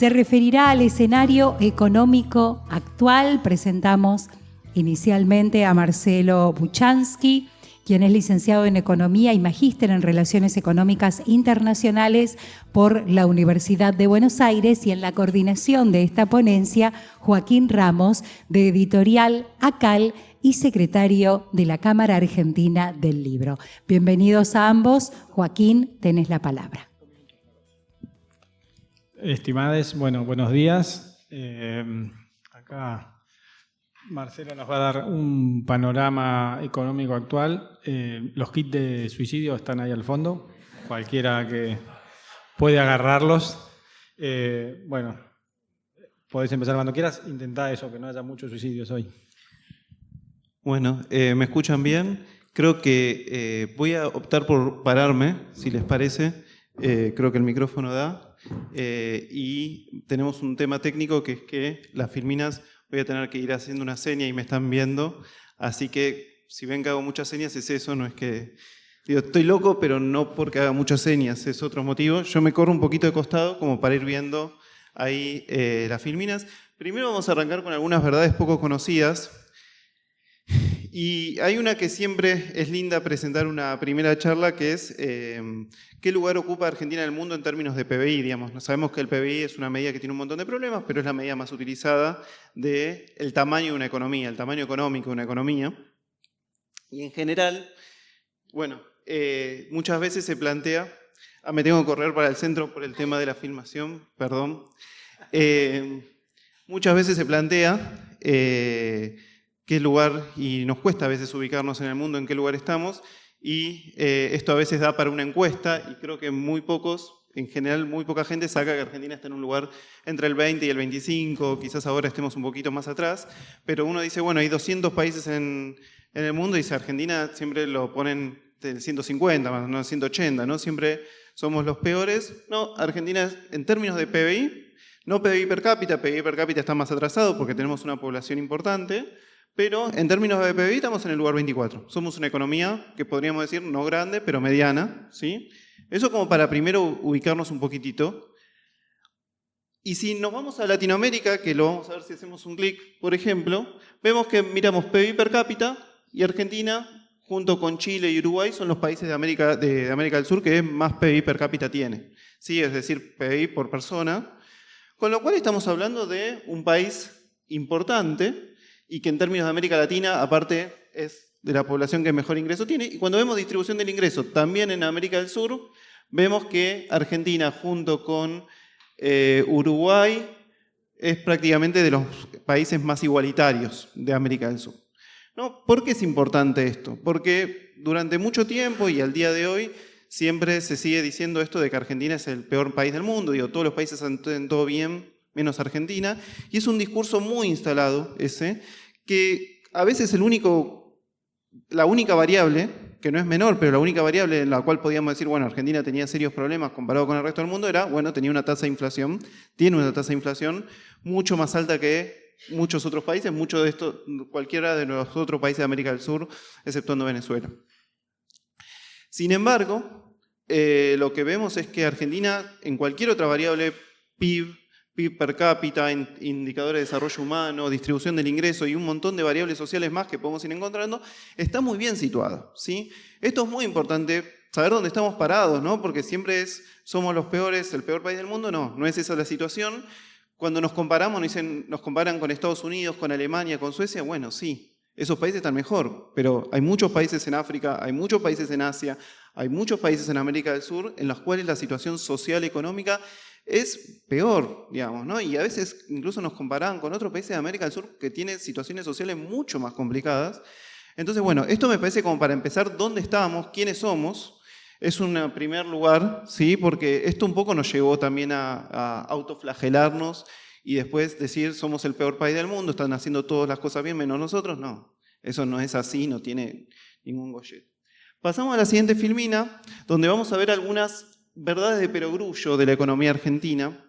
Se referirá al escenario económico actual. Presentamos inicialmente a Marcelo Buchansky, quien es licenciado en Economía y magíster en Relaciones Económicas Internacionales por la Universidad de Buenos Aires, y en la coordinación de esta ponencia, Joaquín Ramos, de Editorial ACAL y secretario de la Cámara Argentina del Libro. Bienvenidos a ambos. Joaquín, tenés la palabra. Estimades, bueno, buenos días. Acá Marcelo nos va a dar un panorama económico actual. Los kits de suicidio están ahí al fondo. Cualquiera que puede agarrarlos. Bueno, podés empezar cuando quieras. Intentá eso, que no haya muchos suicidios hoy. Bueno, ¿me escuchan bien? Creo que voy a optar por pararme, si les parece. Creo que el micrófono da. Y tenemos un tema técnico, que es que las filminas voy a tener que ir haciendo una seña y me están viendo. Así que si ven que hago muchas señas es eso, no es que... Digo, estoy loco, pero no porque haga muchas señas, es otro motivo. Yo me corro un poquito de costado como para ir viendo ahí las filminas. Primero vamos a arrancar con algunas verdades poco conocidas. Y hay una que siempre es linda presentar una primera charla, que es ¿qué lugar ocupa Argentina en el mundo en términos de PBI? Digamos, sabemos que el PBI es una medida que tiene un montón de problemas, pero es la medida más utilizada del tamaño de una economía, el tamaño económico de una economía. Y en general, bueno, muchas veces se plantea... me tengo que correr para el centro por el tema de la filmación, perdón. Muchas veces se plantea... qué lugar, y nos cuesta a veces ubicarnos en el mundo, en qué lugar estamos, y esto a veces da para una encuesta, y creo que en general muy poca gente saca que Argentina está en un lugar entre el 20 y el 25, quizás ahora estemos un poquito más atrás, pero uno dice, bueno, hay 200 países en el mundo, y dice Argentina siempre lo ponen del 150, no 180, ¿no? Siempre somos los peores. No, Argentina en términos de PBI, no PBI per cápita está más atrasado porque tenemos una población importante, pero en términos de PBI estamos en el lugar 24. Somos una economía que podríamos decir no grande, pero mediana, ¿sí? Eso como para primero ubicarnos un poquitito. Y si nos vamos a Latinoamérica, que lo vamos a ver si hacemos un clic, por ejemplo, vemos que miramos PBI per cápita y Argentina, junto con Chile y Uruguay, son los países de América del Sur que más PBI per cápita tiene, ¿sí? Es decir, PBI por persona. Con lo cual estamos hablando de un país importante, y que en términos de América Latina, aparte, es de la población que mejor ingreso tiene. Y cuando vemos distribución del ingreso también en América del Sur, vemos que Argentina, junto con Uruguay, es prácticamente de los países más igualitarios de América del Sur. ¿No? ¿Por qué es importante esto? Porque durante mucho tiempo y al día de hoy siempre se sigue diciendo esto de que Argentina es el peor país del mundo. Digo, todos los países hacen todo bien, menos Argentina. Y es un discurso muy instalado ese, que a veces la única variable, que no es menor, pero la única variable en la cual podíamos decir, bueno, Argentina tenía serios problemas comparado con el resto del mundo era, bueno, tenía una tasa de inflación, tiene una tasa de inflación mucho más alta que muchos otros países, cualquiera de los otros países de América del Sur, exceptuando Venezuela. Sin embargo, lo que vemos es que Argentina, en cualquier otra variable, PIB per cápita, indicadores de desarrollo humano, distribución del ingreso y un montón de variables sociales más que podemos ir encontrando, está muy bien situado, ¿sí? Esto es muy importante, saber dónde estamos parados, ¿no? Porque siempre somos los peores, el peor país del mundo. No es esa la situación. Cuando nos comparamos, nos comparan con Estados Unidos, con Alemania, con Suecia, bueno, sí, esos países están mejor, pero hay muchos países en África, hay muchos países en Asia, hay muchos países en América del Sur en los cuales la situación social y económica es peor, digamos, ¿no? Y a veces incluso nos comparan con otros países de América del Sur que tienen situaciones sociales mucho más complicadas. Entonces, bueno, esto me parece como para empezar dónde estamos, quiénes somos. Es un primer lugar, ¿sí? Porque esto un poco nos llevó también a autoflagelarnos y después decir somos el peor país del mundo, están haciendo todas las cosas bien menos nosotros. No, eso no es así, no tiene ningún gollete. Pasamos a la siguiente filmina, donde vamos a ver algunas verdades de perogrullo de la economía argentina,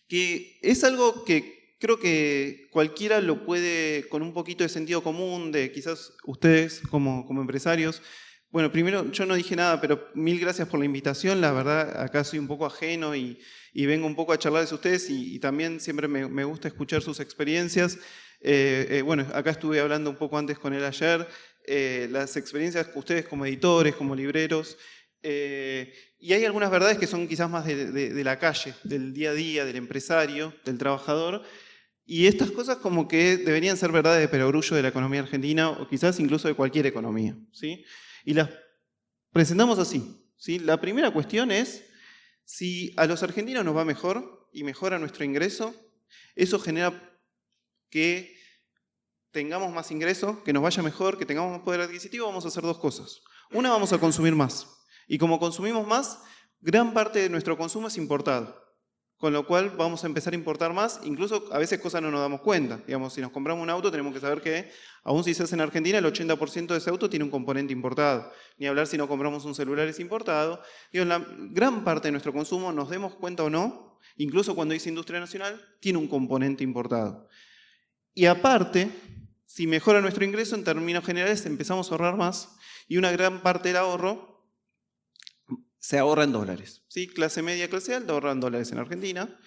que es algo que creo que cualquiera lo puede, con un poquito de sentido común, de quizás ustedes como empresarios, Bueno, primero, yo no dije nada, pero mil gracias por la invitación. La verdad, acá soy un poco ajeno y vengo un poco a charlarles a ustedes y también siempre me gusta escuchar sus experiencias. Bueno, acá estuve hablando un poco antes con él ayer, las experiencias que ustedes como editores, como libreros, y hay algunas verdades que son quizás más de la calle, del día a día, del empresario, del trabajador, y estas cosas como que deberían ser verdades de perogrullo de la economía argentina o quizás incluso de cualquier economía, ¿sí? Y las presentamos así, ¿sí? La primera cuestión es, si a los argentinos nos va mejor y mejora nuestro ingreso, eso genera que tengamos más ingreso, que nos vaya mejor, que tengamos más poder adquisitivo. Vamos a hacer dos cosas. Una, vamos a consumir más. Y como consumimos más, gran parte de nuestro consumo es importado. Con lo cual vamos a empezar a importar más, incluso a veces cosas no nos damos cuenta. Digamos, si nos compramos un auto, tenemos que saber que, aún si se hace en Argentina, el 80% de ese auto tiene un componente importado. Ni hablar si no compramos un celular es importado. Digo, la gran parte de nuestro consumo, nos demos cuenta o no, incluso cuando dice industria nacional, tiene un componente importado. Y aparte, si mejora nuestro ingreso, en términos generales empezamos a ahorrar más, y una gran parte del ahorro se ahorra en dólares, ¿sí? Clase media, clase alta ahorra en dólares en Argentina.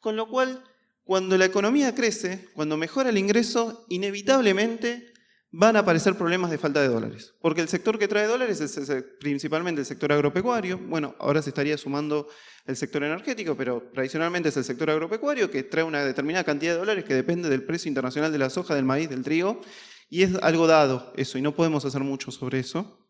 Con lo cual, cuando la economía crece, cuando mejora el ingreso, inevitablemente van a aparecer problemas de falta de dólares. Porque el sector que trae dólares es principalmente el sector agropecuario. Bueno, ahora se estaría sumando el sector energético, pero tradicionalmente es el sector agropecuario que trae una determinada cantidad de dólares que depende del precio internacional de la soja, del maíz, del trigo. Y es algo dado eso, y no podemos hacer mucho sobre eso.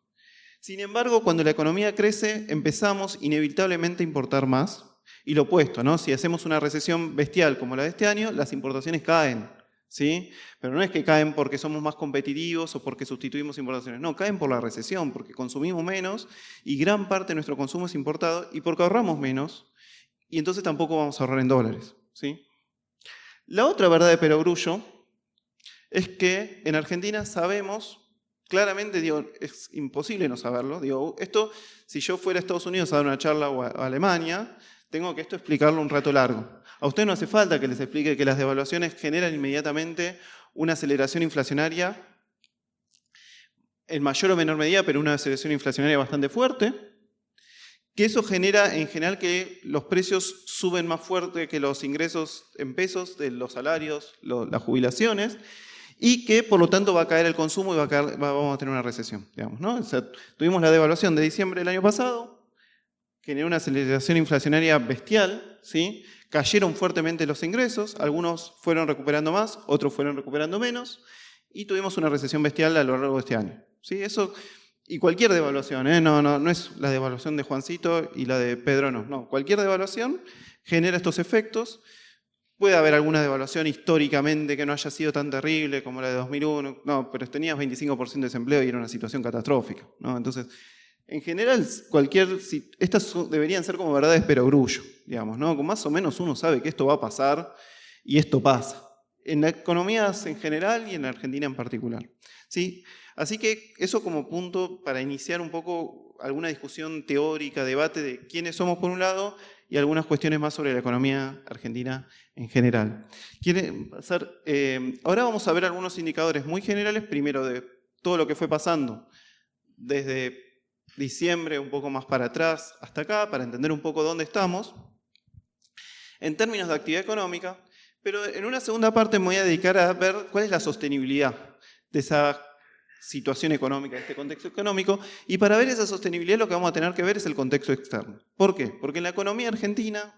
Sin embargo, cuando la economía crece, empezamos inevitablemente a importar más. Y lo opuesto, ¿no? Si hacemos una recesión bestial como la de este año, las importaciones caen, ¿sí? Pero no es que caen porque somos más competitivos o porque sustituimos importaciones. No, caen por la recesión, porque consumimos menos y gran parte de nuestro consumo es importado y porque ahorramos menos y entonces tampoco vamos a ahorrar en dólares, ¿sí? La otra verdad de perogrullo es que en Argentina sabemos... Claramente, digo, es imposible no saberlo. Digo, esto, si yo fuera a Estados Unidos a dar una charla o a Alemania, tengo que esto explicarlo un rato largo. A ustedes no hace falta que les explique que las devaluaciones generan inmediatamente una aceleración inflacionaria, en mayor o menor medida, pero una aceleración inflacionaria bastante fuerte, que eso genera en general que los precios suben más fuerte que los ingresos en pesos de los salarios, las jubilaciones, y que por lo tanto va a caer el consumo y vamos a tener una recesión, digamos, ¿no? O sea, tuvimos la devaluación de diciembre del año pasado, generó una aceleración inflacionaria bestial, ¿sí? Cayeron fuertemente los ingresos, algunos fueron recuperando más, otros fueron recuperando menos, y tuvimos una recesión bestial a lo largo de este año, ¿sí? Eso, y cualquier devaluación, no es la devaluación de Juancito y la de Pedro, no, cualquier devaluación genera estos efectos. Puede haber alguna devaluación históricamente que no haya sido tan terrible como la de 2001, no, pero tenías 25% de desempleo y era una situación catastrófica, ¿no? Entonces, en general, estas deberían ser como verdades perogrullo, digamos, ¿no? Más o menos uno sabe que esto va a pasar y esto pasa. En las economías en general y en la Argentina en particular, ¿sí? Así que eso como punto para iniciar un poco alguna discusión teórica, debate de quiénes somos por un lado y algunas cuestiones más sobre la economía argentina en general. Ahora vamos a ver algunos indicadores muy generales, primero de todo lo que fue pasando desde diciembre, un poco más para atrás, hasta acá, para entender un poco dónde estamos, en términos de actividad económica, pero en una segunda parte me voy a dedicar a ver cuál es la sostenibilidad de esa situación económica, de este contexto económico, y para ver esa sostenibilidad lo que vamos a tener que ver es el contexto externo. ¿Por qué? Porque en la economía argentina,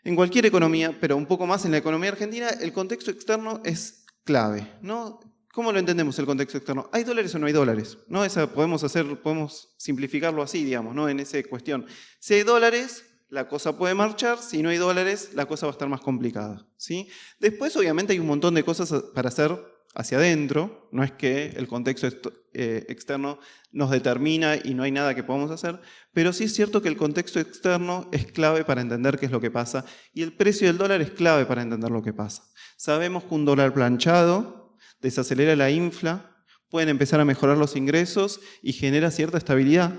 en cualquier economía, pero un poco más en la economía argentina, el contexto externo es clave, ¿no? ¿Cómo lo entendemos el contexto externo? ¿Hay dólares o no hay dólares? ¿No? Podemos simplificarlo así, digamos, ¿no? En esa cuestión. Si hay dólares, la cosa puede marchar. Si no hay dólares, la cosa va a estar más complicada, ¿sí? Después, obviamente, hay un montón de cosas para hacer hacia adentro. No es que el contexto externo nos determina y no hay nada que podamos hacer, pero sí es cierto que el contexto externo es clave para entender qué es lo que pasa y el precio del dólar es clave para entender lo que pasa. Sabemos que un dólar planchado desacelera la infla, pueden empezar a mejorar los ingresos y genera cierta estabilidad.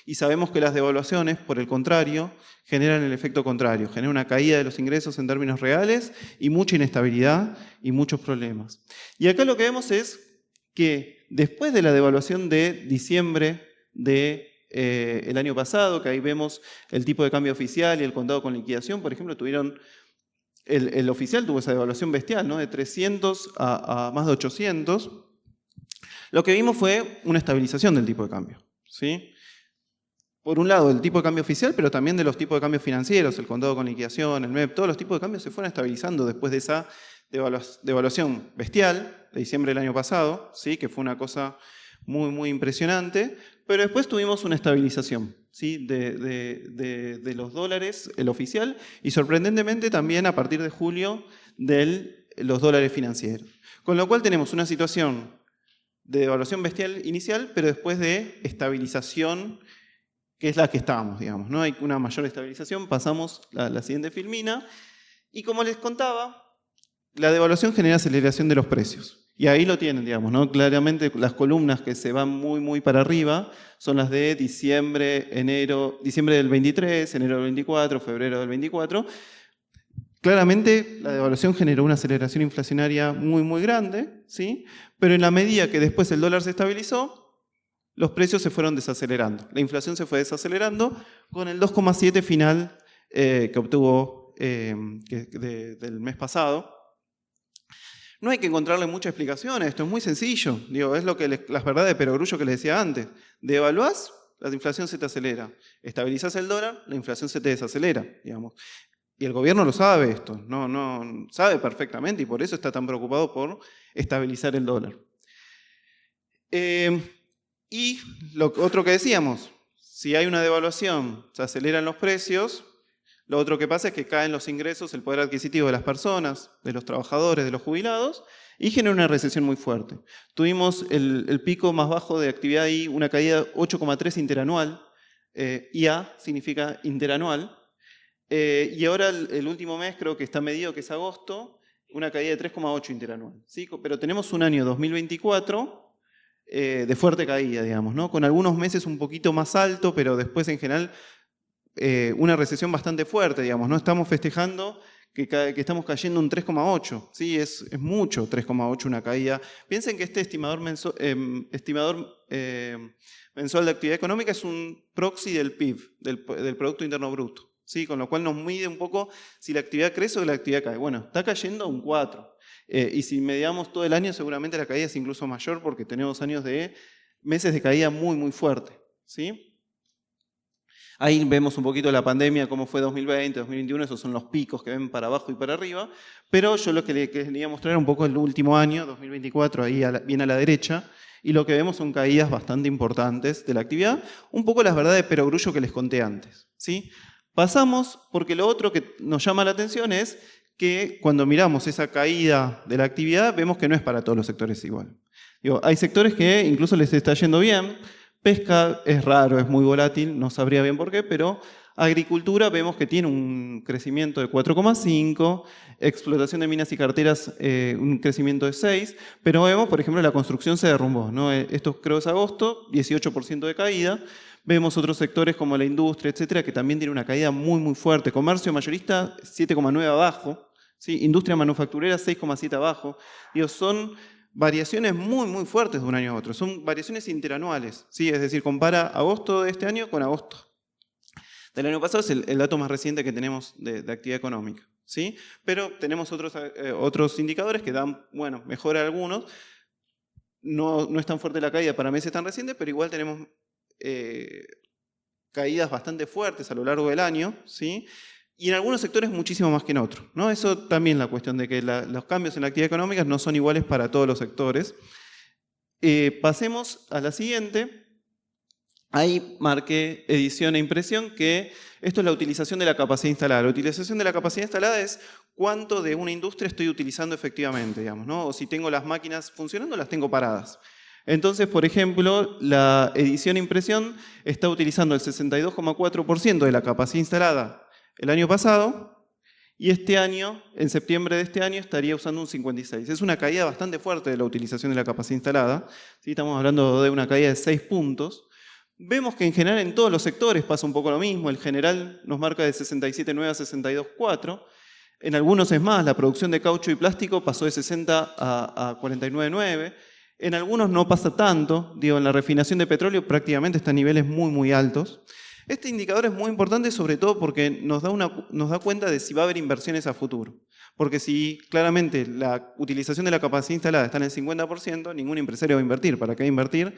Y sabemos que las devaluaciones, por el contrario, generan el efecto contrario, generan una caída de los ingresos en términos reales y mucha inestabilidad y muchos problemas. Y acá lo que vemos es que después de la devaluación de diciembre del año pasado, que ahí vemos el tipo de cambio oficial y el contado con liquidación, por ejemplo, el oficial tuvo esa devaluación bestial, ¿no? De 300 a más de 800. Lo que vimos fue una estabilización del tipo de cambio, ¿sí? Por un lado, el tipo de cambio oficial, pero también de los tipos de cambios financieros, el contado con liquidación, el MEP, todos los tipos de cambios se fueron estabilizando después de esa devaluación bestial de diciembre del año pasado, ¿sí? Que fue una cosa muy, muy impresionante, pero después tuvimos una estabilización, ¿sí? de los dólares, el oficial, y sorprendentemente también a partir de julio de los dólares financieros. Con lo cual tenemos una situación de devaluación bestial inicial, pero después de estabilización, que es la que estábamos, digamos, ¿no? Hay una mayor estabilización, pasamos a la siguiente filmina, y como les contaba, la devaluación genera aceleración de los precios. Y ahí lo tienen, digamos, ¿no? Claramente las columnas que se van muy, muy para arriba son las de diciembre del 23, enero del 24, febrero del 24. Claramente la devaluación generó una aceleración inflacionaria muy, muy grande, ¿sí? Pero en la medida que después el dólar se estabilizó, los precios se fueron desacelerando. La inflación se fue desacelerando con el 2,7 final que obtuvo del mes pasado. No hay que encontrarle mucha explicación a esto, es muy sencillo. Digo, es las verdades de perogrullo que les decía antes. Devaluás, la inflación se te acelera. Estabilizás el dólar, la inflación se te desacelera, digamos. Y el gobierno lo sabe esto, no sabe perfectamente y por eso está tan preocupado por estabilizar el dólar. Y lo otro que decíamos, si hay una devaluación, se aceleran los precios. Lo otro que pasa es que caen los ingresos, el poder adquisitivo de las personas, de los trabajadores, de los jubilados, y genera una recesión muy fuerte. Tuvimos el pico más bajo de actividad ahí, una caída de 8,3 interanual, IA significa interanual, y ahora el último mes creo que está medido, que es agosto, una caída de 3,8 interanual. ¿Sí? Pero tenemos un año 2024 de fuerte caída, digamos, ¿no? Con algunos meses un poquito más alto, pero después en general una recesión bastante fuerte, digamos, no estamos festejando que estamos cayendo un 3,8, ¿sí? Es mucho 3,8 una caída. Piensen que este estimador mensual de actividad económica es un proxy del PIB, del Producto Interno Bruto, ¿sí? Con lo cual nos mide un poco si la actividad crece o la actividad cae. Bueno, está cayendo un 4, y si mediamos todo el año seguramente la caída es incluso mayor porque tenemos meses de caída muy, muy fuerte, ¿sí? Ahí vemos un poquito la pandemia, cómo fue 2020, 2021, esos son los picos que ven para abajo y para arriba, pero yo lo que les quería mostrar un poco el último año, 2024, ahí bien a la derecha, y lo que vemos son caídas bastante importantes de la actividad, un poco las verdades de perogrullo que les conté antes, ¿sí? Pasamos, porque lo otro que nos llama la atención es que cuando miramos esa caída de la actividad, vemos que no es para todos los sectores igual. Digo, hay sectores que incluso les está yendo bien. Pesca es raro, es muy volátil, no sabría bien por qué, pero agricultura vemos que tiene un crecimiento de 4,5, explotación de minas y carteras un crecimiento de 6, pero vemos, por ejemplo, la construcción se derrumbó, ¿no? Esto creo es agosto, 18% de caída. Vemos otros sectores como la industria, etcétera, que también tiene una caída muy, muy fuerte. Comercio mayorista, 7,9 abajo, ¿sí? Industria manufacturera, 6,7 abajo. Digo, son variaciones muy, muy fuertes de un año a otro. Son variaciones interanuales, ¿sí? Es decir, compara agosto de este año con agosto del año pasado. Es el dato más reciente que tenemos de actividad económica, ¿sí? Pero tenemos otros indicadores que dan, bueno, mejora algunos. No es tan fuerte la caída para meses tan recientes, pero igual tenemos caídas bastante fuertes a lo largo del año, ¿sí? Y en algunos sectores muchísimo más que en otros, ¿no? Eso también la cuestión de que los cambios en la actividad económica no son iguales para todos los sectores. Pasemos a la siguiente. Ahí marqué edición e impresión, que esto es la utilización de la capacidad instalada. La utilización de la capacidad instalada es cuánto de una industria estoy utilizando efectivamente, digamos, ¿no? O si tengo las máquinas funcionando, las tengo paradas. Entonces, por ejemplo, la edición e impresión está utilizando el 62,4% de la capacidad instalada el año pasado, y este año, en septiembre de este año, estaría usando un 56%. Es una caída bastante fuerte de la utilización de la capacidad instalada, ¿sí? Estamos hablando de una caída de 6 puntos. Vemos que en general en todos los sectores pasa un poco lo mismo. El general nos marca de 67,9 a 62,4. En algunos es más, la producción de caucho y plástico pasó de 60 a 49,9. En algunos no pasa tanto, digo, en la refinación de petróleo prácticamente está a niveles muy, muy altos. Este indicador es muy importante sobre todo porque nos da cuenta de si va a haber inversiones a futuro. Porque si claramente la utilización de la capacidad instalada está en el 50%, ningún empresario va a invertir. ¿Para qué invertir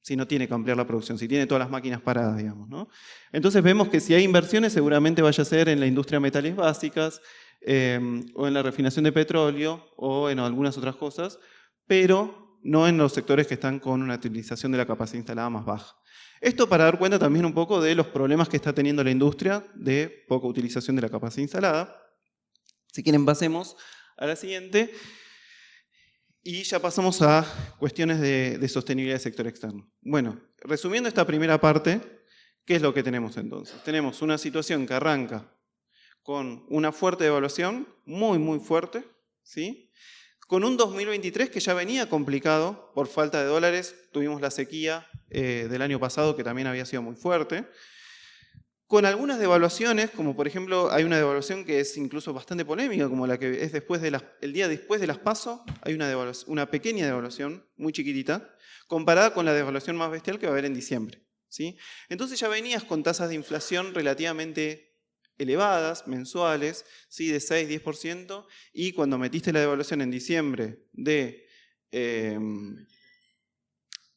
si no tiene que ampliar la producción, si tiene todas las máquinas paradas, digamos, ¿no? Entonces vemos que si hay inversiones seguramente vaya a ser en la industria de metales básicas, o en la refinación de petróleo, o en algunas otras cosas, pero no en los sectores que están con una utilización de la capacidad instalada más baja. Esto para dar cuenta también un poco de los problemas que está teniendo la industria de poca utilización de la capacidad instalada. Si quieren pasemos a la siguiente. Y ya pasamos a cuestiones de sostenibilidad del sector externo. Bueno, resumiendo esta primera parte, ¿qué es lo que tenemos entonces? Tenemos una situación que arranca con una fuerte devaluación, muy, muy fuerte, ¿sí? Con un 2023 que ya venía complicado por falta de dólares. Tuvimos la sequía del año pasado que también había sido muy fuerte. Con algunas devaluaciones, como por ejemplo hay una devaluación que es incluso bastante polémica, como la que es el día después de las PASO, hay una pequeña devaluación, muy chiquitita, comparada con la devaluación más bestial que va a haber en diciembre, ¿sí? Entonces ya venías con tasas de inflación relativamente elevadas, mensuales, ¿sí? De 6-10%, y cuando metiste la devaluación en diciembre del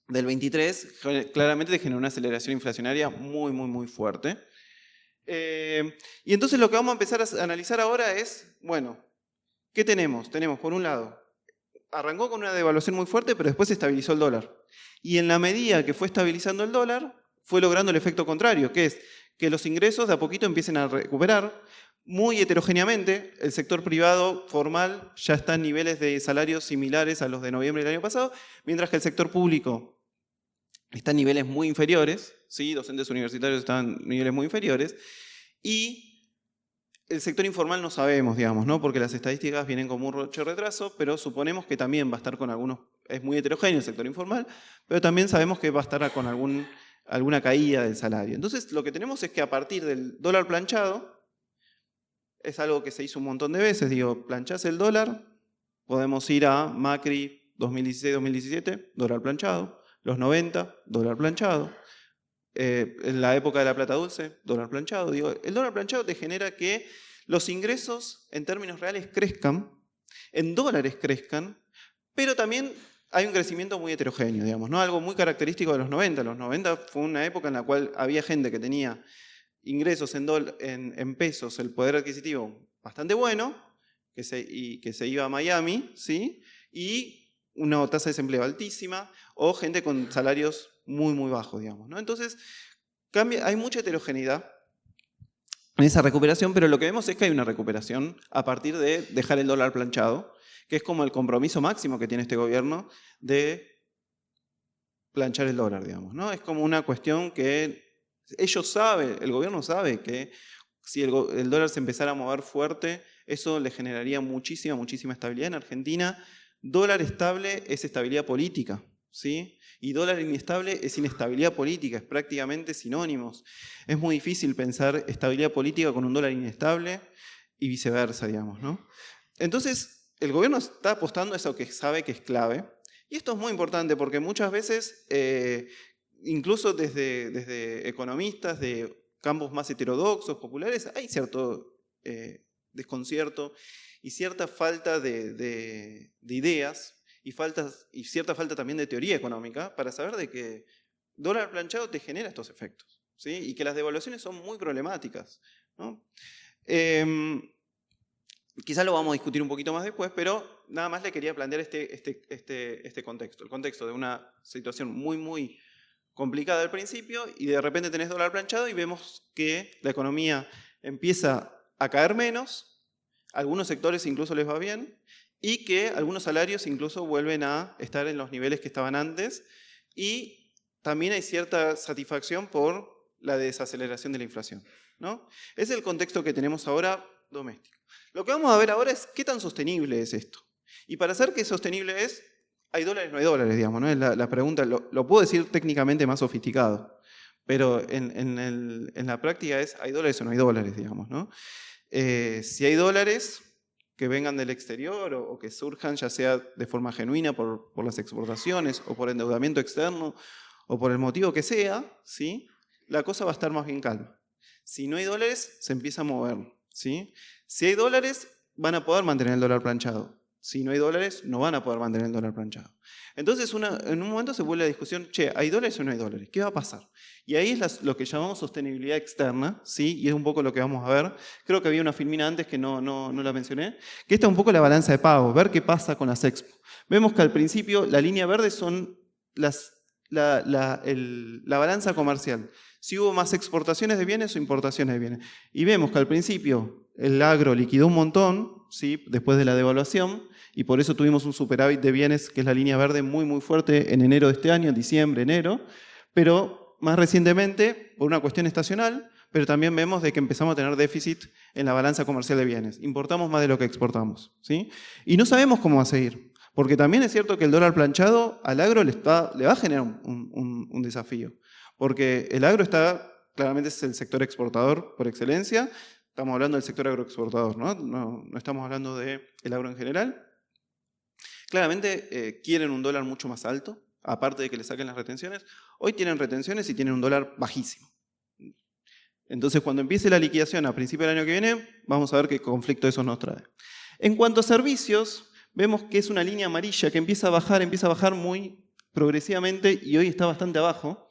23, claramente te generó una aceleración inflacionaria muy, muy, muy fuerte. Y entonces lo que vamos a empezar a analizar ahora es, bueno, ¿qué tenemos? Tenemos, por un lado, arrancó con una devaluación muy fuerte, pero después se estabilizó el dólar. Y en la medida que fue estabilizando el dólar, fue logrando el efecto contrario, que es que los ingresos de a poquito empiecen a recuperar, muy heterogéneamente. El sector privado formal ya está en niveles de salarios similares a los de noviembre del año pasado, mientras que el sector público está en niveles muy inferiores, ¿sí? Docentes universitarios están en niveles muy inferiores, y el sector informal no sabemos, digamos, ¿no? Porque las estadísticas vienen con mucho retraso, pero suponemos que también va a estar con algunos, es muy heterogéneo el sector informal, pero también sabemos que va a estar con alguna caída del salario. Entonces lo que tenemos es que a partir del dólar planchado, es algo que se hizo un montón de veces, digo, planchás el dólar, podemos ir a Macri 2016-2017, dólar planchado, los 90, dólar planchado. En la época de la plata dulce, dólar planchado. Digo, el dólar planchado te genera que los ingresos en términos reales crezcan, en dólares crezcan, pero también hay un crecimiento muy heterogéneo, digamos, ¿no? Algo muy característico de los 90. Los 90 fue una época en la cual había gente que tenía ingresos en pesos, el poder adquisitivo bastante bueno, que se iba a Miami, ¿sí? Y una tasa de desempleo altísima, o gente con salarios muy, muy bajos, digamos, ¿no? Entonces, hay mucha heterogeneidad en esa recuperación, pero lo que vemos es que hay una recuperación a partir de dejar el dólar planchado, que es como el compromiso máximo que tiene este gobierno de planchar el dólar, digamos, ¿no? Es como una cuestión que ellos saben, el gobierno sabe que si el dólar se empezara a mover fuerte, eso le generaría muchísima, muchísima estabilidad. En Argentina, dólar estable es estabilidad política, ¿sí? Y dólar inestable es inestabilidad política, es prácticamente sinónimos. Es muy difícil pensar estabilidad política con un dólar inestable y viceversa, digamos, ¿no? Entonces, el gobierno está apostando a eso que sabe que es clave. Y esto es muy importante porque muchas veces, incluso desde economistas de campos más heterodoxos, populares, hay cierto desconcierto y cierta falta de ideas y cierta falta también de teoría económica para saber de que dólar planchado te genera estos efectos, ¿sí? Y que las devaluaciones son muy problemáticas, ¿no? Quizás lo vamos a discutir un poquito más después, pero nada más le quería plantear este contexto. El contexto de una situación muy, muy complicada al principio y de repente tenés dólar planchado y vemos que la economía empieza a caer menos, a algunos sectores incluso les va bien, y que algunos salarios incluso vuelven a estar en los niveles que estaban antes, y también hay cierta satisfacción por la desaceleración de la inflación, ¿no? Es el contexto que tenemos ahora doméstico. Lo que vamos a ver ahora es qué tan sostenible es esto. Y para saber qué sostenible es, ¿hay dólares o no hay dólares? Digamos, ¿no? Es la pregunta, lo puedo decir técnicamente más sofisticado, pero en la práctica es, ¿hay dólares o no hay dólares? Digamos, ¿no? Si hay dólares, que vengan del exterior o que surjan ya sea de forma genuina por las exportaciones o por endeudamiento externo o por el motivo que sea, ¿sí? La cosa va a estar más bien calma. Si no hay dólares, se empieza a mover, ¿sí? Si hay dólares, van a poder mantener el dólar planchado. Si no hay dólares, no van a poder mantener el dólar planchado. Entonces, en un momento se vuelve la discusión, che, ¿hay dólares o no hay dólares? ¿Qué va a pasar? Y ahí es lo que llamamos sostenibilidad externa, ¿sí? Y es un poco lo que vamos a ver. Creo que había una filmina antes que no la mencioné, que esta es un poco la balanza de pago, ver qué pasa con las expo. Vemos que al principio la línea verde son la balanza comercial. Si hubo más exportaciones de bienes o importaciones de bienes. Y vemos que al principio el agro liquidó un montón, ¿sí? Después de la devaluación, y por eso tuvimos un superávit de bienes, que es la línea verde, muy, muy fuerte en enero de este año, en diciembre, enero, pero más recientemente, por una cuestión estacional, pero también vemos de que empezamos a tener déficit en la balanza comercial de bienes. Importamos más de lo que exportamos, ¿sí? Y no sabemos cómo va a seguir, porque también es cierto que el dólar planchado al agro le va a generar un desafío. Porque el agro claramente es el sector exportador por excelencia. Estamos hablando del sector agroexportador, ¿no? No estamos hablando del agro en general. Claramente quieren un dólar mucho más alto, aparte de que le saquen las retenciones. Hoy tienen retenciones y tienen un dólar bajísimo. Entonces, cuando empiece la liquidación a principio del año que viene, vamos a ver qué conflicto eso nos trae. En cuanto a servicios, vemos que es una línea amarilla que empieza a bajar muy progresivamente y hoy está bastante abajo.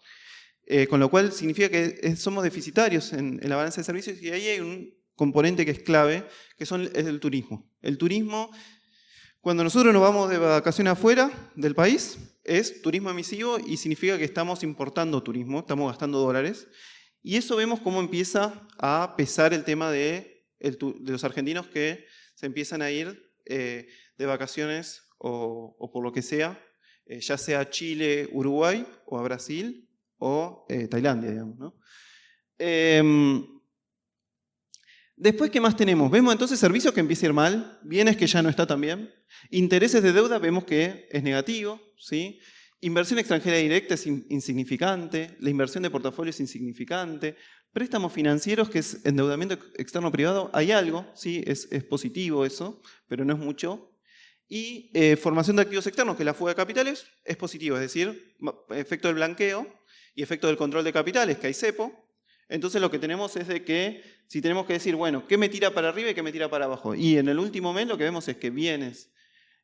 Con lo cual significa que somos deficitarios en la balanza de servicios y ahí hay un componente que es clave, que es el turismo. El turismo, cuando nosotros nos vamos de vacaciones afuera del país, es turismo emisivo y significa que estamos importando turismo, estamos gastando dólares. Y eso vemos cómo empieza a pesar el tema de los argentinos que se empiezan a ir de vacaciones o por lo que sea, ya sea a Chile, Uruguay o a Brasil, o Tailandia, digamos, ¿no? Después, ¿qué más tenemos? Vemos entonces servicios que empieza a ir mal, bienes que ya no está tan bien, intereses de deuda vemos que es negativo, ¿sí? Inversión extranjera directa es insignificante, la inversión de portafolio es insignificante, préstamos financieros, que es endeudamiento externo privado, hay algo, ¿sí? Es positivo eso, pero no es mucho. Y formación de activos externos, que es la fuga de capitales, es positivo, es decir, efecto del blanqueo y efecto del control de capitales, que hay cepo. Entonces lo que tenemos es de que, si tenemos que decir, bueno, ¿qué me tira para arriba y qué me tira para abajo? Y en el último mes lo que vemos es que bienes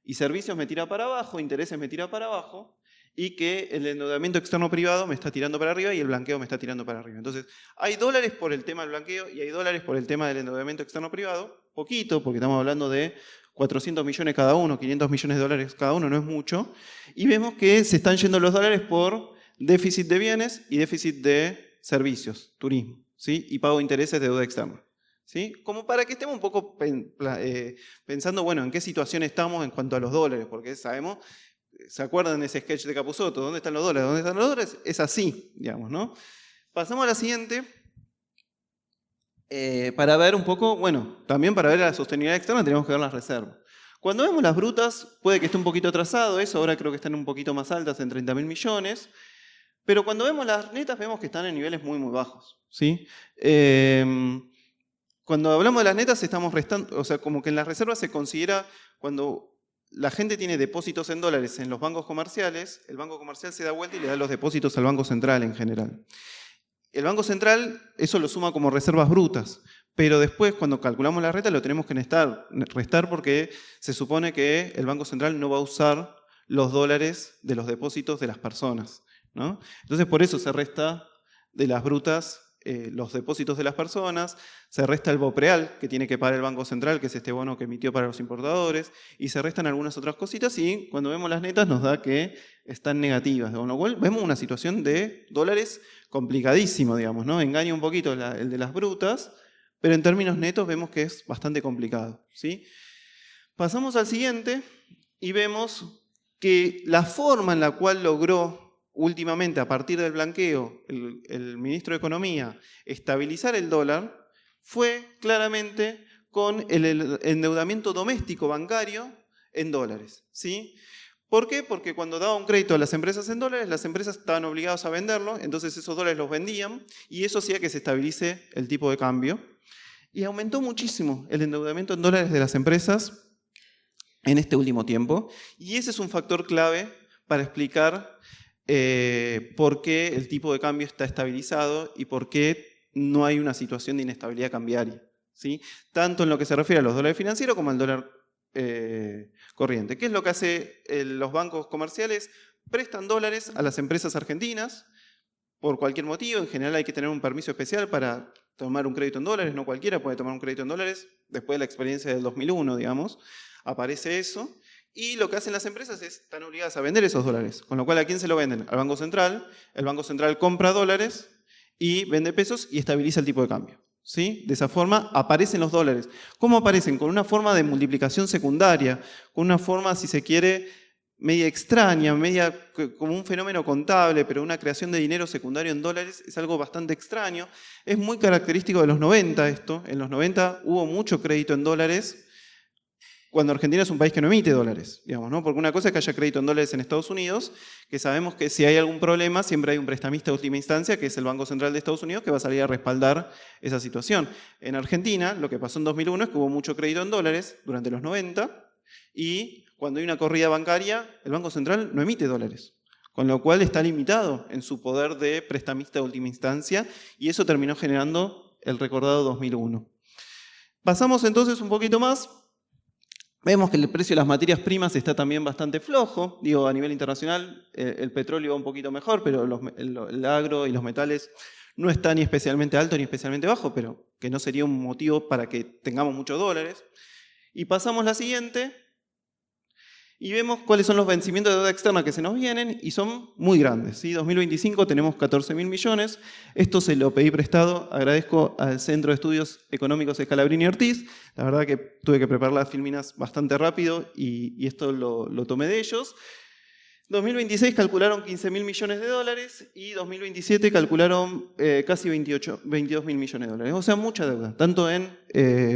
y servicios me tira para abajo, intereses me tira para abajo, y que el endeudamiento externo privado me está tirando para arriba y el blanqueo me está tirando para arriba. Entonces, hay dólares por el tema del blanqueo y hay dólares por el tema del endeudamiento externo privado, poquito, porque estamos hablando de 400 millones cada uno, 500 millones de dólares cada uno, no es mucho, y vemos que se están yendo los dólares por déficit de bienes y déficit de servicios, turismo, ¿sí? Y pago de intereses de deuda externa, ¿sí? Como para que estemos un poco pensando, bueno, en qué situación estamos en cuanto a los dólares, porque sabemos, ¿se acuerdan de ese sketch de Capusotto? ¿Dónde están los dólares? ¿Dónde están los dólares? Es así, digamos, ¿no? Pasamos a la siguiente. Para ver un poco, bueno, también para ver la sostenibilidad externa tenemos que ver las reservas. Cuando vemos las brutas, puede que esté un poquito atrasado eso, ahora creo que están un poquito más altas, en 30.000 millones, pero cuando vemos las netas vemos que están en niveles muy, muy bajos, ¿sí? Cuando hablamos de las netas estamos restando, o sea, como que en las reservas se considera cuando la gente tiene depósitos en dólares en los bancos comerciales, el banco comercial se da vuelta y le da los depósitos al Banco Central en general. El Banco Central eso lo suma como reservas brutas, pero después cuando calculamos la renta lo tenemos que restar porque se supone que el Banco Central no va a usar los dólares de los depósitos de las personas, ¿no? Entonces por eso se resta de las brutas los depósitos de las personas, se resta el BOPREAL que tiene que pagar el Banco Central, que es este bono que emitió para los importadores, y se restan algunas otras cositas y cuando vemos las netas nos da que están negativas, con lo cual vemos una situación de dólares complicadísimo, digamos, ¿no? Engaña un poquito el de las brutas, pero en términos netos vemos que es bastante complicado, ¿sí? Pasamos al siguiente y vemos que la forma en la cual logró últimamente, a partir del blanqueo, el ministro de Economía estabilizar el dólar fue claramente con el endeudamiento doméstico bancario en dólares, ¿sí? ¿Por qué? Porque cuando daba un crédito a las empresas en dólares, las empresas estaban obligadas a venderlo, entonces esos dólares los vendían y eso hacía que se estabilice el tipo de cambio. Y aumentó muchísimo el endeudamiento en dólares de las empresas en este último tiempo. Y ese es un factor clave para explicar por qué el tipo de cambio está estabilizado y por qué no hay una situación de inestabilidad cambiaria, ¿sí? Tanto en lo que se refiere a los dólares financieros como al dólar corriente. ¿Qué es lo que hace los bancos comerciales? Prestan dólares a las empresas argentinas por cualquier motivo. En general hay que tener un permiso especial para tomar un crédito en dólares, no cualquiera puede tomar un crédito en dólares. Después de la experiencia del 2001, digamos, aparece eso. Y lo que hacen las empresas es, están obligadas a vender esos dólares. Con lo cual, ¿a quién se lo venden? Al Banco Central. El Banco Central compra dólares y vende pesos y estabiliza el tipo de cambio, ¿sí? De esa forma aparecen los dólares. ¿Cómo aparecen? Con una forma de multiplicación secundaria, con una forma, si se quiere, media extraña, media como un fenómeno contable, pero una creación de dinero secundario en dólares es algo bastante extraño. Es muy característico de los 90 esto. En los 90 hubo mucho crédito en dólares, cuando Argentina es un país que no emite dólares, digamos, ¿no? Porque una cosa es que haya crédito en dólares en Estados Unidos, que sabemos que si hay algún problema siempre hay un prestamista de última instancia, que es el Banco Central de Estados Unidos, que va a salir a respaldar esa situación. En Argentina, lo que pasó en 2001 es que hubo mucho crédito en dólares durante los 90, y cuando hay una corrida bancaria, el Banco Central no emite dólares, con lo cual está limitado en su poder de prestamista de última instancia, y eso terminó generando el recordado 2001. Pasamos entonces un poquito más. Vemos que el precio de las materias primas está también bastante flojo. Digo, a nivel internacional el petróleo va un poquito mejor, pero el agro y los metales no está ni especialmente alto ni especialmente bajo, pero que no sería un motivo para que tengamos muchos dólares. Y pasamos la siguiente y vemos cuáles son los vencimientos de deuda externa que se nos vienen y son muy grandes, ¿sí? 2025 tenemos 14.000 millones. Esto se lo pedí prestado, agradezco al Centro de Estudios Económicos de Scalabrini Ortiz. La verdad que tuve que preparar las filminas bastante rápido y esto lo tomé de ellos. 2026 calcularon 15.000 millones de dólares y 2027 calcularon casi 22.000 millones de dólares. O sea, mucha deuda, tanto en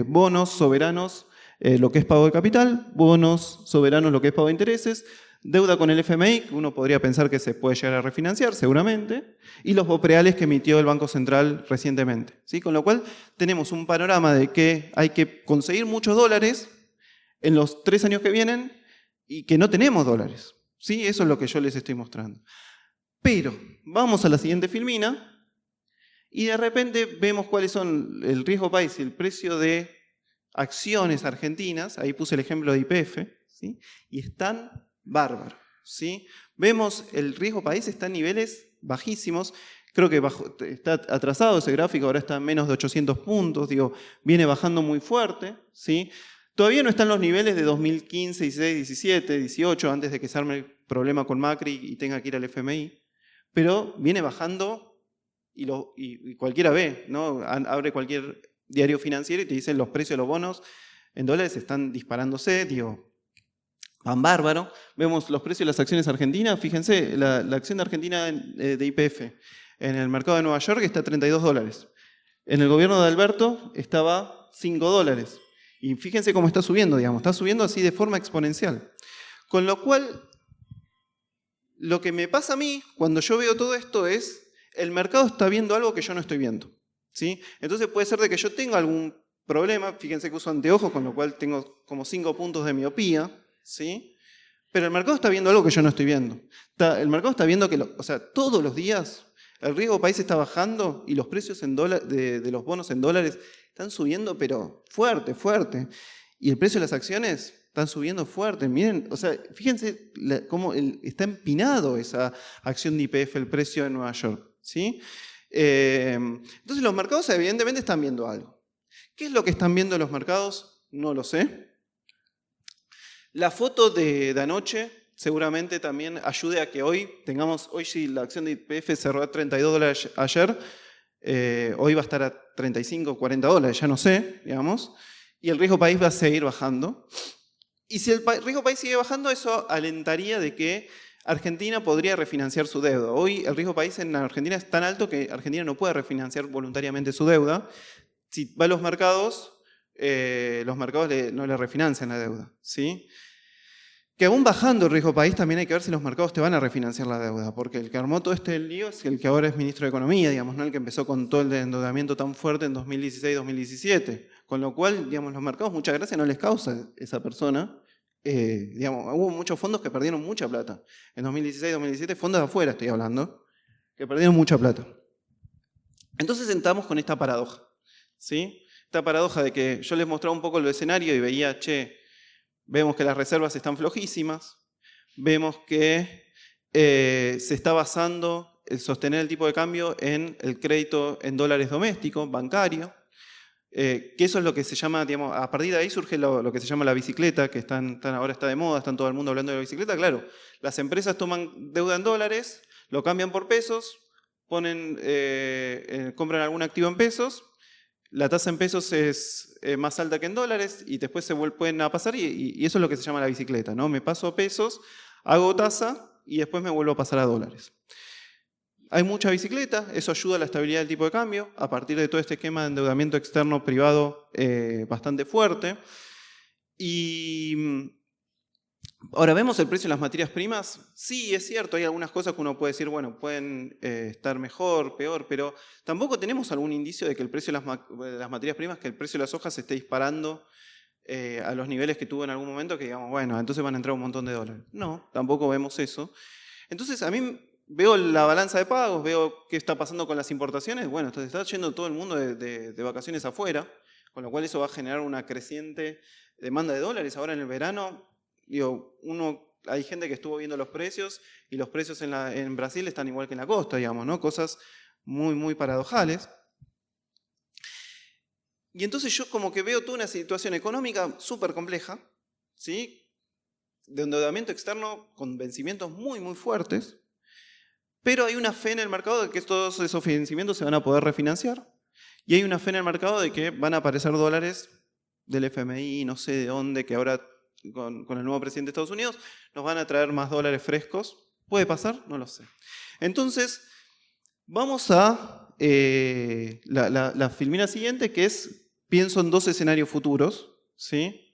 bonos soberanos, lo que es pago de capital, bonos soberanos, lo que es pago de intereses, deuda con el FMI, que uno podría pensar que se puede llegar a refinanciar, seguramente, y los BOPREALES que emitió el Banco Central recientemente, ¿sí? Con lo cual tenemos un panorama de que hay que conseguir muchos dólares en los 3 años que vienen y que no tenemos dólares, ¿sí? Eso es lo que yo les estoy mostrando. Pero vamos a la siguiente filmina y de repente vemos cuáles son el riesgo país y el precio de acciones argentinas. Ahí puse el ejemplo de YPF, ¿sí? Y están bárbaros, ¿sí? Vemos el riesgo país está en niveles bajísimos. Creo que está atrasado ese gráfico, ahora está en menos de 800 puntos, digo, viene bajando muy fuerte, ¿sí? Todavía no están los niveles de 2015, 16, 17, 18, antes de que se arme el problema con Macri y tenga que ir al FMI, pero viene bajando y cualquiera ve, ¿no? Abre cualquier diario financiero y te dicen los precios de los bonos en dólares están disparándose, digo, van bárbaro. Vemos los precios de las acciones argentinas, fíjense, la acción de Argentina de YPF en el mercado de Nueva York está a 32 dólares. En el gobierno de Alberto estaba 5 dólares. Y fíjense cómo está subiendo, digamos, está subiendo así de forma exponencial. Con lo cual, lo que me pasa a mí cuando yo veo todo esto es, el mercado está viendo algo que yo no estoy viendo, ¿sí? Entonces puede ser de que yo tenga algún problema, fíjense que uso anteojos, con lo cual tengo como 5 puntos de miopía, ¿sí? Pero el mercado está viendo algo que yo no estoy viendo. El mercado está viendo que, todos los días el riesgo país está bajando y los precios de los bonos en dólares están subiendo, pero fuerte, fuerte. Y el precio de las acciones están subiendo fuerte. Miren, o sea, fíjense cómo está empinado esa acción de YPF, el precio de Nueva York, ¿sí? Entonces los mercados evidentemente están viendo algo. ¿Qué es lo que están viendo los mercados? No lo sé. La foto de anoche seguramente también ayude a que hoy si la acción de YPF cerró a 32 dólares ayer, hoy va a estar a 35, 40 dólares, ya no sé, digamos, y el riesgo país va a seguir bajando. Y si el riesgo país sigue bajando, eso alentaría de que Argentina podría refinanciar su deuda. Hoy el riesgo país en Argentina es tan alto que Argentina no puede refinanciar voluntariamente su deuda. Si va a los mercados no le refinancian la deuda, ¿sí? Que aún bajando el riesgo país también hay que ver si los mercados te van a refinanciar la deuda, porque el que armó todo este lío es el que ahora es ministro de Economía, digamos, ¿no? El que empezó con todo el endeudamiento tan fuerte en 2016-2017. Con lo cual, digamos, los mercados mucha gracia no les causa esa persona. Digamos, hubo muchos fondos que perdieron mucha plata. En 2016-2017, fondos de afuera estoy hablando, que perdieron mucha plata. Entonces entramos con esta paradoja, ¿sí? Esta paradoja de que yo les mostraba un poco el escenario y veía, vemos que las reservas están flojísimas, vemos que se está basando el sostener el tipo de cambio en el crédito en dólares domésticos, bancario, que eso es lo que se llama, digamos, a partir de ahí surge lo que se llama la bicicleta, que ahora está de moda, están todo el mundo hablando de la bicicleta. Claro, las empresas toman deuda en dólares, lo cambian por pesos, compran algún activo en pesos, la tasa en pesos es más alta que en dólares y después se pueden a pasar y eso es lo que se llama la bicicleta, ¿no? Me paso a pesos, hago tasa y después me vuelvo a pasar a dólares. Hay mucha bicicleta, eso ayuda a la estabilidad del tipo de cambio, a partir de todo este esquema de endeudamiento externo privado bastante fuerte. Y ahora, ¿vemos el precio de las materias primas? Sí, es cierto, hay algunas cosas que uno puede decir, bueno, pueden estar mejor, peor, pero tampoco tenemos algún indicio de que el precio de las materias primas, que el precio de las hojas se esté disparando a los niveles que tuvo en algún momento, que digamos, bueno, entonces van a entrar un montón de dólares. No, tampoco vemos eso. Entonces, a mí veo la balanza de pagos, veo qué está pasando con las importaciones. Bueno, entonces está yendo todo el mundo de vacaciones afuera, con lo cual eso va a generar una creciente demanda de dólares. Ahora en el verano, digo, hay gente que estuvo viendo los precios y los precios en Brasil están igual que en la costa, digamos, ¿no? Cosas muy, muy paradojales. Y entonces yo como que veo toda una situación económica súper compleja, ¿sí? De endeudamiento externo con vencimientos muy, muy fuertes, pero hay una fe en el mercado de que todos esos vencimientos se van a poder refinanciar y hay una fe en el mercado de que van a aparecer dólares del FMI, no sé de dónde, que ahora con el nuevo presidente de Estados Unidos nos van a traer más dólares frescos. ¿Puede pasar? No lo sé. Entonces, vamos a la filmina siguiente, que es, pienso en dos escenarios futuros, ¿sí?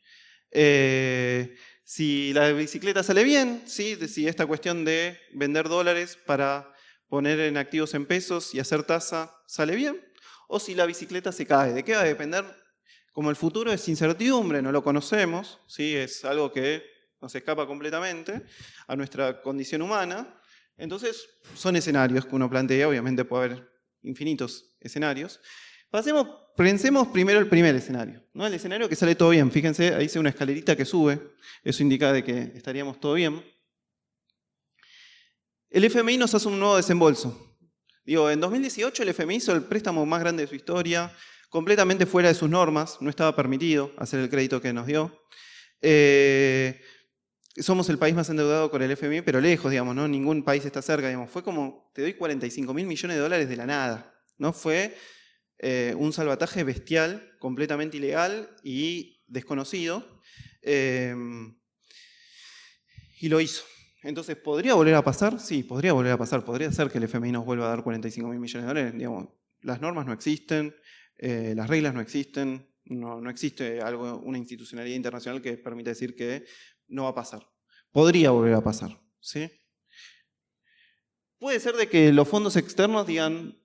Si la bicicleta sale bien, ¿sí? Si esta cuestión de vender dólares para poner en activos en pesos y hacer tasa sale bien, o si la bicicleta se cae. ¿De qué va a depender? Como el futuro es incertidumbre, no lo conocemos, ¿sí? Es algo que nos escapa completamente a nuestra condición humana. Entonces, son escenarios que uno plantea, obviamente puede haber infinitos escenarios. Pensemos primero el primer escenario, ¿no? El escenario que sale todo bien. Fíjense, ahí dice una escalerita que sube, eso indica de que estaríamos todo bien. El FMI nos hace un nuevo desembolso. Digo, en 2018 el FMI hizo el préstamo más grande de su historia, completamente fuera de sus normas, no estaba permitido hacer el crédito que nos dio. Somos el país más endeudado con el FMI, pero lejos, digamos, ¿no? Ningún país está cerca, digamos. Fue como, te doy 45.000 millones de dólares de la nada, ¿no? Fue un salvataje bestial, completamente ilegal y desconocido. Y lo hizo. Entonces, ¿podría volver a pasar? Sí, podría volver a pasar. Podría ser que el FMI nos vuelva a dar 45.000 millones de dólares. Digamos, las normas no existen, las reglas no existen, no existe una institucionalidad internacional que permita decir que no va a pasar. Podría volver a pasar, ¿sí? Puede ser de que los fondos externos digan,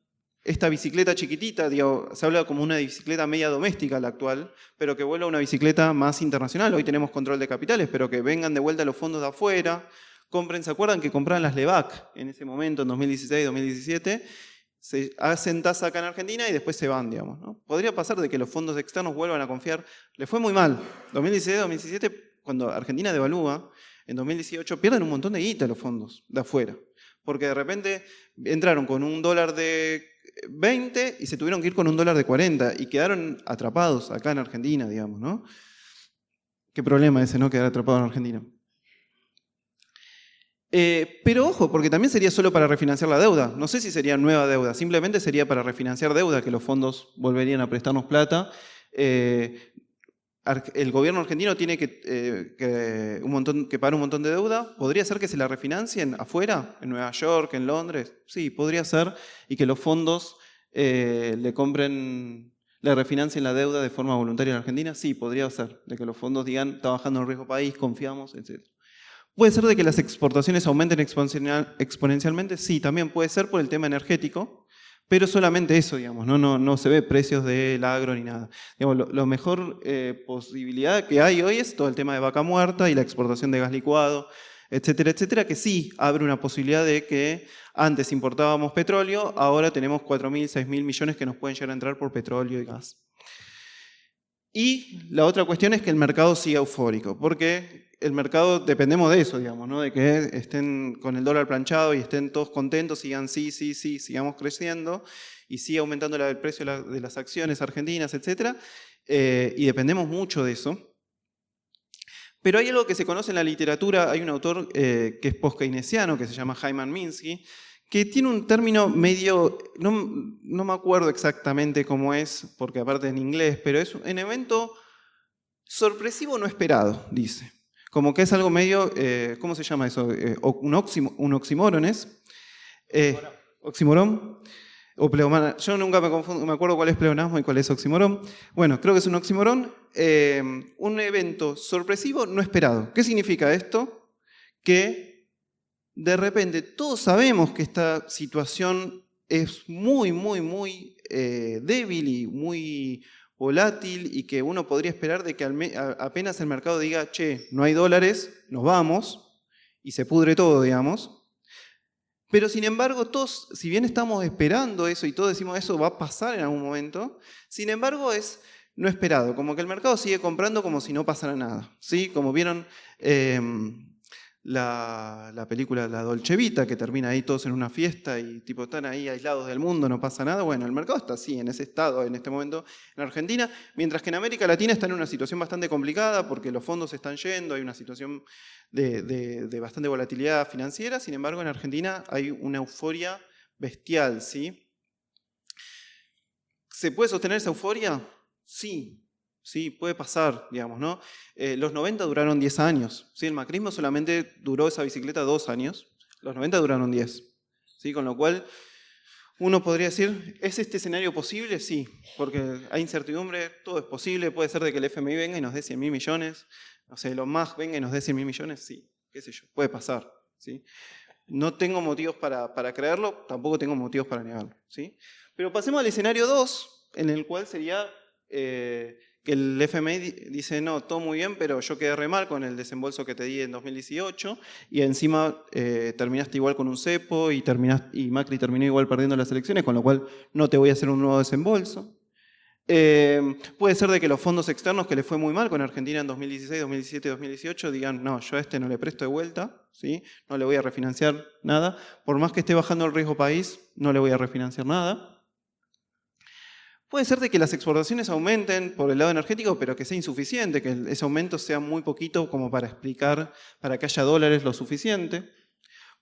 esta bicicleta chiquitita, digo, se habla como una bicicleta media doméstica la actual, pero que vuelva a una bicicleta más internacional. Hoy tenemos control de capitales, pero que vengan de vuelta los fondos de afuera, compren, ¿se acuerdan que compraban las LEVAC en ese momento, en 2016, 2017? Se hacen tasa acá en Argentina y después se van, digamos, ¿no? Podría pasar de que los fondos externos vuelvan a confiar. Le fue muy mal. 2016, 2017, cuando Argentina devalúa, en 2018 pierden un montón de guita los fondos de afuera. Porque de repente entraron con un dólar de 20 y se tuvieron que ir con un dólar de 40 y quedaron atrapados acá en Argentina, digamos, ¿no? Qué problema ese, ¿no? Quedar atrapado en Argentina. Pero ojo, porque también sería solo para refinanciar la deuda. No sé si sería nueva deuda, simplemente sería para refinanciar deuda, que los fondos volverían a prestarnos plata. El gobierno argentino tiene que pagar un montón de deuda. ¿Podría ser que se la refinancien afuera, en Nueva York, en Londres? Sí, podría ser. Y que los fondos le refinancien la deuda de forma voluntaria en Argentina. Sí, podría ser. De que los fondos digan, está bajando el riesgo país, confiamos, etc. ¿Puede ser de que las exportaciones aumenten exponencialmente? Sí, también puede ser por el tema energético, pero solamente eso, digamos, no se ve precios del agro ni nada. Digamos, lo mejor posibilidad que hay hoy es todo el tema de vaca muerta y la exportación de gas licuado, etcétera, etcétera, que sí abre una posibilidad de que antes importábamos petróleo, ahora tenemos 4.000, 6.000 millones que nos pueden llegar a entrar por petróleo y gas. Y la otra cuestión es que el mercado siga eufórico, porque el mercado dependemos de eso, digamos, ¿no? De que estén con el dólar planchado y estén todos contentos, sigan sí, sigamos creciendo y siga aumentando el precio de las acciones argentinas, etc. Y dependemos mucho de eso. Pero hay algo que se conoce en la literatura, hay un autor que es post-keynesiano, que se llama Hyman Minsky, que tiene un término medio, no me acuerdo exactamente cómo es, porque aparte en inglés, pero es un evento sorpresivo no esperado, dice. Como que es algo medio, ¿cómo se llama eso? Un oxímoron es. Oxímoron. O pleonasmo. Yo nunca me acuerdo cuál es pleonasmo y cuál es oxímoron. Bueno, creo que es un oxímoron. Un evento sorpresivo no esperado. ¿Qué significa esto? Que de repente todos sabemos que esta situación es muy, muy, muy débil y muy volátil y que uno podría esperar de que apenas el mercado diga, che, no hay dólares, nos vamos, y se pudre todo, digamos. Pero sin embargo, todos, si bien estamos esperando eso y todos decimos eso va a pasar en algún momento, sin embargo es no esperado, como que el mercado sigue comprando como si no pasara nada, ¿sí? Como vieron la película La Dolce Vita, que termina ahí todos en una fiesta y tipo están ahí aislados del mundo, no pasa nada. Bueno, el mercado está así, en ese estado, en este momento en Argentina, mientras que en América Latina está en una situación bastante complicada porque los fondos se están yendo, hay una situación de bastante volatilidad financiera. Sin embargo, en Argentina hay una euforia bestial, ¿sí? ¿Se puede sostener esa euforia? Sí. Sí, puede pasar, digamos, ¿no? Los 90 duraron 10 años, ¿sí? El macrismo solamente duró esa bicicleta 2 años, los 90 duraron 10, ¿sí? Con lo cual uno podría decir, ¿es este escenario posible? Sí, porque hay incertidumbre, todo es posible, puede ser de que el FMI venga y nos dé 100.000 millones, no sé, Elon Musk venga y nos dé 100.000 millones, sí, qué sé yo, puede pasar, ¿sí? No tengo motivos para creerlo, tampoco tengo motivos para negarlo, ¿sí? Pero pasemos al escenario 2, en el cual sería que el FMI dice, no, todo muy bien, pero yo quedé re mal con el desembolso que te di en 2018 y encima terminaste igual con un cepo y Macri terminó igual perdiendo las elecciones, con lo cual no te voy a hacer un nuevo desembolso. Puede ser de que los fondos externos que le fue muy mal con Argentina en 2016, 2017, 2018 digan, no, yo a este no le presto de vuelta, ¿sí? No le voy a refinanciar nada, por más que esté bajando el riesgo país, no le voy a refinanciar nada. Puede ser de que las exportaciones aumenten por el lado energético, pero que sea insuficiente, que ese aumento sea muy poquito como para explicar, para que haya dólares lo suficiente.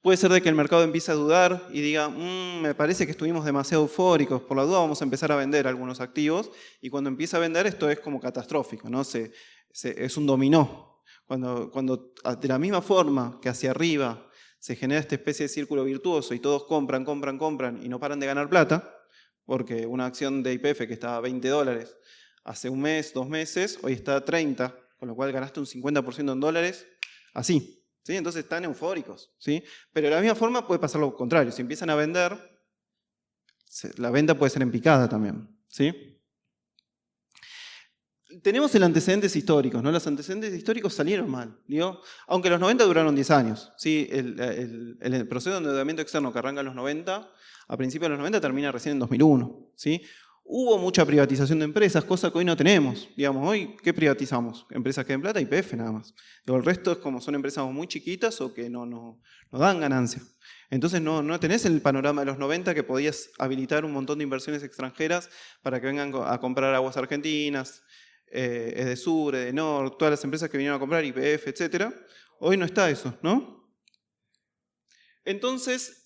Puede ser de que el mercado empiece a dudar y diga, me parece que estuvimos demasiado eufóricos, por la duda vamos a empezar a vender algunos activos, y cuando empieza a vender esto es como catastrófico, ¿no? Es un dominó. Cuando de la misma forma que hacia arriba se genera esta especie de círculo virtuoso y todos compran y no paran de ganar plata, porque una acción de YPF que estaba a $20 hace un mes, 2 meses, hoy está a 30, con lo cual ganaste un 50% en dólares, así, ¿sí? Entonces están eufóricos, ¿sí? Pero de la misma forma puede pasar lo contrario, si empiezan a vender, la venta puede ser en picada también, ¿sí? Tenemos el antecedentes históricos, ¿no? Los antecedentes históricos salieron mal, ¿digo? Aunque los 90 duraron 10 años, ¿sí? El proceso de endeudamiento externo que arranca en los 90, a principios de los 90 termina recién en 2001, ¿sí? Hubo mucha privatización de empresas, cosa que hoy no tenemos. Digamos, hoy, ¿qué privatizamos? Empresas que den plata y YPF nada más. Digo, el resto es como son empresas muy chiquitas o que no dan ganancia. Entonces no tenés el panorama de los 90 que podías habilitar un montón de inversiones extranjeras para que vengan a comprar Aguas Argentinas, Edesur, Edenor, todas las empresas que vinieron a comprar, YPF, etc. Hoy no está eso, ¿no? Entonces,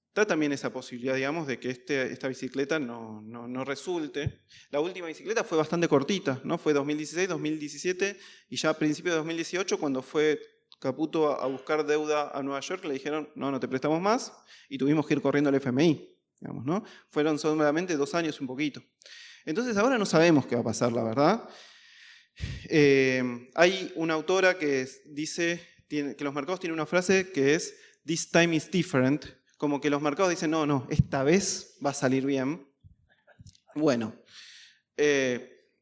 está también esa posibilidad, digamos, de que esta bicicleta no resulte. La última bicicleta fue bastante cortita, ¿no? Fue 2016, 2017 y ya a principios de 2018, cuando fue Caputo a buscar deuda a Nueva York, le dijeron, no te prestamos más y tuvimos que ir corriendo al FMI, digamos, ¿no? Fueron solamente 2 años y un poquito. Entonces ahora no sabemos qué va a pasar, la verdad. Hay una autora que dice que los mercados tienen una frase que es "This time is different", como que los mercados dicen, no, esta vez va a salir bien. Bueno,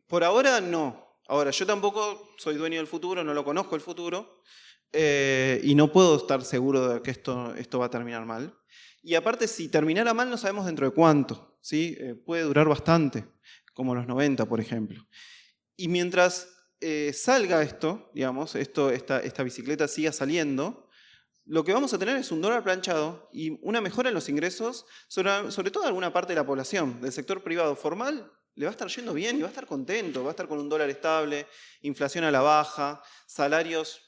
por ahora no. Ahora, yo tampoco soy dueño del futuro, no lo conozco el futuro, y no puedo estar seguro de que esto va a terminar mal. Y aparte, si terminara mal, no sabemos dentro de cuánto, ¿sí? Puede durar bastante, como los 90, por ejemplo. Y mientras salga esto, digamos, esta bicicleta siga saliendo, lo que vamos a tener es un dólar planchado y una mejora en los ingresos, sobre todo de alguna parte de la población, del sector privado formal. Le va a estar yendo bien y va a estar contento, va a estar con un dólar estable, inflación a la baja, salarios,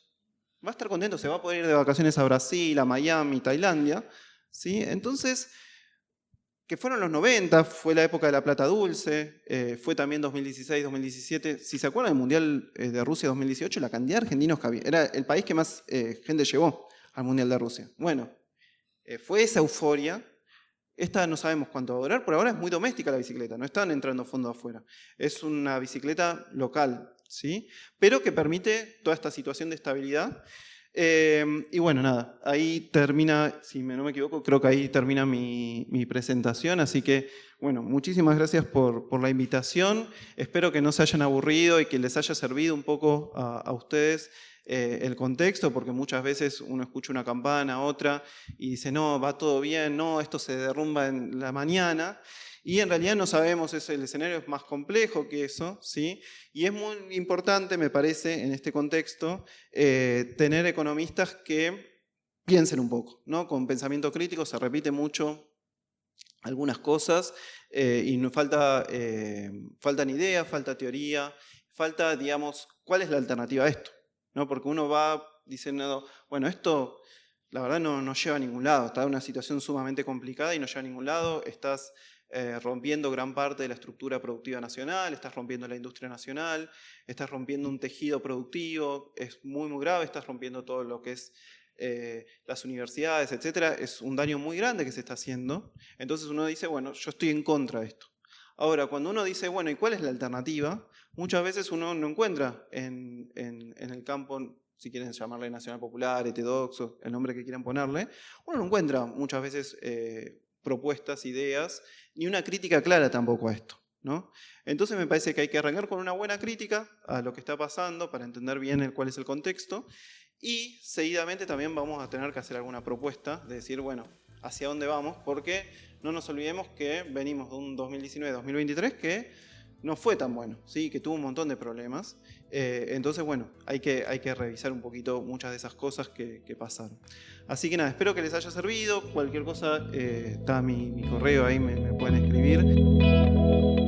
va a estar contento, se va a poder ir de vacaciones a Brasil, a Miami, Tailandia, ¿sí? Entonces, que fueron los 90, fue la época de la plata dulce, fue también 2016, 2017. Si se acuerdan del Mundial de Rusia 2018, la cantidad de argentinos que había, era el país que más gente llevó al Mundial de Rusia. Bueno, fue esa euforia. Esta no sabemos cuánto va a durar, por ahora es muy doméstica la bicicleta, no están entrando fondos afuera. Es una bicicleta local, ¿sí? Pero que permite toda esta situación de estabilidad. Y bueno, nada, ahí termina, si no me equivoco, creo que ahí termina mi presentación, así que, bueno, muchísimas gracias por la invitación. Espero que no se hayan aburrido y que les haya servido un poco a ustedes el contexto, porque muchas veces uno escucha una campana, otra, y dice, no, va todo bien, no, esto se derrumba en la mañana, y en realidad no sabemos, el escenario es más complejo que eso, ¿sí? Y es muy importante, me parece, en este contexto, tener economistas que piensen un poco, ¿no? Con pensamiento crítico se repite mucho algunas cosas y nos faltan ideas, falta teoría, falta, digamos, ¿cuál es la alternativa a esto? ¿No? Porque uno va diciendo, bueno, esto la verdad no lleva a ningún lado, está en una situación sumamente complicada y no lleva a ningún lado, estás rompiendo gran parte de la estructura productiva nacional, estás rompiendo la industria nacional, estás rompiendo un tejido productivo, es muy, muy grave, estás rompiendo todo lo que es las universidades, etcétera, es un daño muy grande que se está haciendo. Entonces uno dice, bueno, yo estoy en contra de esto. Ahora, cuando uno dice, bueno, ¿y cuál es la alternativa? Muchas veces uno no encuentra en el campo, si quieren llamarle nacional popular, heterodoxo, el nombre que quieran ponerle, uno no encuentra muchas veces propuestas, ideas, ni una crítica clara tampoco a esto, ¿no? Entonces me parece que hay que arrancar con una buena crítica a lo que está pasando para entender bien cuál es el contexto y seguidamente también vamos a tener que hacer alguna propuesta de decir, bueno, hacia dónde vamos, porque no nos olvidemos que venimos de un 2019-2023 que no fue tan bueno, ¿sí? Que tuvo un montón de problemas. Entonces, bueno, hay que revisar un poquito muchas de esas cosas que pasaron. Así que nada, espero que les haya servido. Cualquier cosa, está mi correo ahí, me pueden escribir.